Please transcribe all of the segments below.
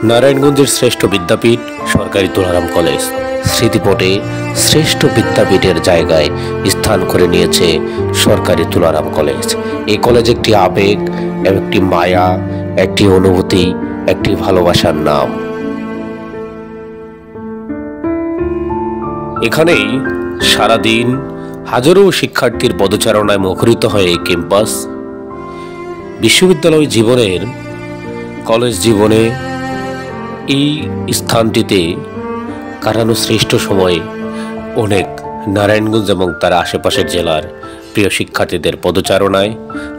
নারায়ণগঞ্জের শ্রেষ্ঠ বিদ্যাপীঠ সরকারি তুলারাম কলেজ স্মৃতিপটে শ্রেষ্ঠ বিদ্যাপীঠের জায়গায় স্থান করে নিয়েছে সরকারি তুলারাম কলেজ। এই কলেজ একটি আবেগ, একটি মায়া, একটি অনুভূতি, একটি ভালোবাসার নাম। এখানেই সারাদিন হাজারো শিক্ষার্থীর পদচারণায় মুখরিত হয় এই ক্যাম্পাস। বিশ্ববিদ্যালয় জীবনের, কলেজ জীবনে এই স্থানটিতে কাটানো শ্রেষ্ঠ সময় অনেক নারায়ণগঞ্জ এবং তার আশেপাশের জেলার প্রিয় শিক্ষার্থীদের পদচারণায়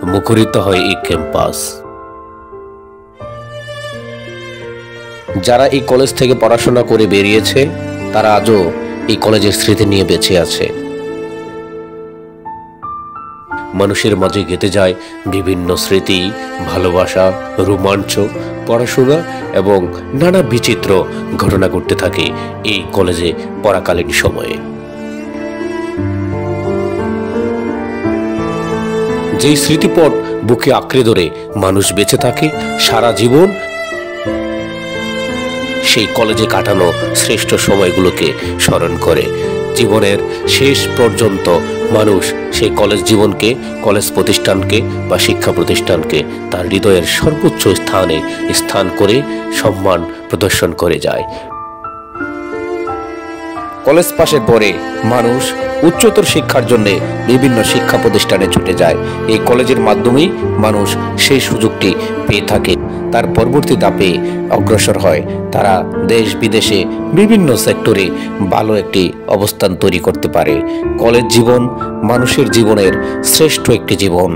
মুখরিত হয় এই ক্যাম্পাস। যারা এই কলেজ থেকে পড়াশোনা করে বেরিয়েছে তারা আজও এই কলেজের স্মৃতি নিয়ে বেঁচে আছে। মানুষের মাঝে গেঁথে যায় বিভিন্ন স্মৃতি, ভালোবাসা, রোমাঞ্চ, পড়াশোনা এবং নানা বিচিত্র ঘটনা ঘটতে থাকে এই কলেজে পড়াকালীন সময়ে। যেই স্মৃতিপট বুকে আঁকড়ে ধরে মানুষ বেঁচে থাকে সারা জীবন, সেই কলেজে কাটানো শ্রেষ্ঠ সময়গুলোকে স্মরণ করে জীবনের শেষ পর্যন্ত মানুষ সেই কলেজ জীবনকে, কলেজ প্রতিষ্ঠানকে বা শিক্ষা প্রতিষ্ঠানকে তার হৃদয়ের সর্বোচ্চ স্থানে স্থান করে সম্মান প্রদর্শন করে যায়। কলেজ পাশের পরে মানুষ উচ্চতর শিক্ষার জন্য বিভিন্ন শিক্ষা প্রতিষ্ঠানে ছুটে যায়। এই কলেজের মাধ্যমেই মানুষ সেই সুযোগটি পেয়ে থাকে। তার পরবর্তী ধাপে অগ্রসর হয়, তারা দেশ বিদেশে বিভিন্ন সেক্টরে ভালো একটি অবস্থান তৈরি করতে পারে। কলেজ জীবন মানুষের জীবনের শ্রেষ্ঠ একটি জীবন।